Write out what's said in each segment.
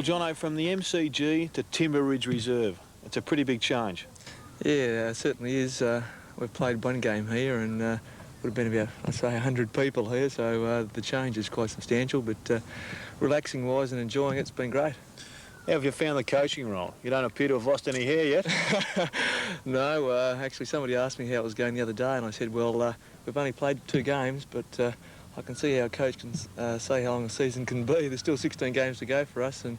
Well, Jono, from the MCG to Timber Ridge Reserve, it's a pretty big change. Yeah, it certainly is. We've played one game here and would have been about, I'd say, 100 people here, so the change is quite substantial, but relaxing-wise and enjoying it's been great. How have you found the coaching role? You don't appear to have lost any hair yet. No, actually somebody asked me how it was going the other day and I said, well, we've only played 2 games, but I can see how a coach can say how long a season can be. There's still 16 games to go for us, and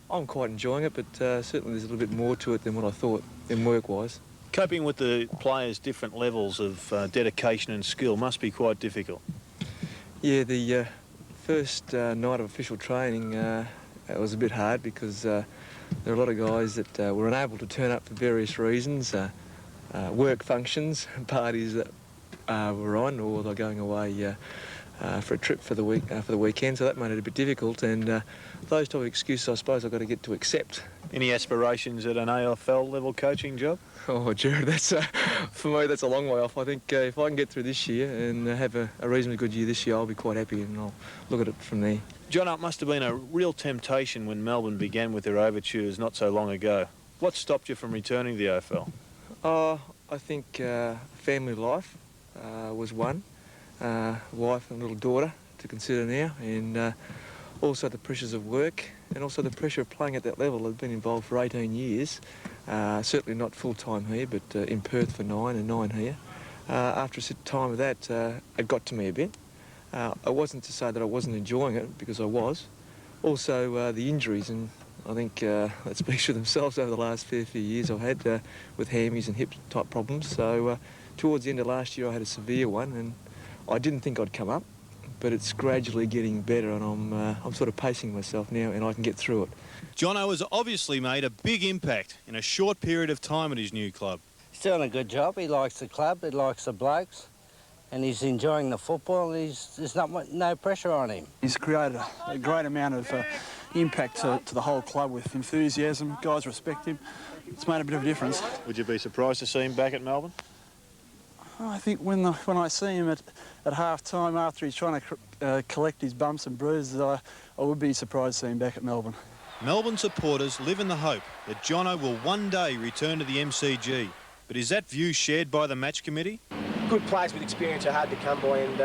I'm quite enjoying it, but certainly there's a little bit more to it than what I thought, in work-wise. Coping with the players' different levels of dedication and skill must be quite difficult. Yeah, the first night of official training it was a bit hard because there were a lot of guys that were unable to turn up for various reasons, work functions, parties that were on, or they're going away for a trip for the weekend, so that made it a bit difficult, and those type of excuses I suppose I've got to get to accept. Any aspirations at an AFL level coaching job? Oh, Gerard, that's for me that's a long way off. I think if I can get through this year and have a reasonably good year this year, I'll be quite happy and I'll look at it from there. John, it must have been a real temptation when Melbourne began with their overtures not so long ago. What stopped you from returning to the AFL? I think family life was one, wife and little daughter to consider now, and also the pressures of work and also the pressure of playing at that level. I've been involved for 18 years, certainly not full-time here, but in Perth for 9 and 9 here. After a time of that, it got to me a bit. It wasn't to say that I wasn't enjoying it, because I was. Also, the injuries, and I think that speaks for themselves over the last fair few years I've had with hammies and hip type problems. So towards the end of last year I had a severe one, and I didn't think I'd come up, but it's gradually getting better, and I'm sort of pacing myself now, and I can get through it. Jono has obviously made a big impact in a short period of time at his new club. He's doing a good job. He likes the club, he likes the blokes, and he's enjoying the football. There's no pressure on him. He's created a great amount of impact to the whole club with enthusiasm. Guys respect him. It's made a bit of a difference. Would you be surprised to see him back at Melbourne? I think when I see him at half-time after he's trying to collect his bumps and bruises, I would be surprised to see him back at Melbourne. Melbourne supporters live in the hope that Jono will one day return to the MCG. But is that view shared by the match committee? Good players with experience are hard to come by, and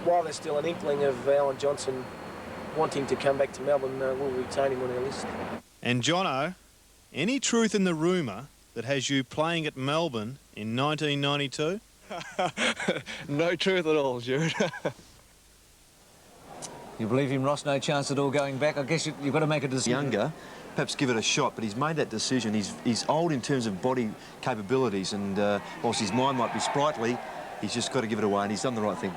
while there's still an inkling of Alan Johnson wanting to come back to Melbourne, we'll retain him on our list. And Jono, any truth in the rumour that has you playing at Melbourne in 1992? No truth at all, Gerard. You believe him, Ross? No chance at all going back? I guess you've got to make a decision. Younger, perhaps give it a shot, but he's made that decision. He's old in terms of body capabilities, and whilst his mind might be sprightly, he's just got to give it away, and he's done the right thing.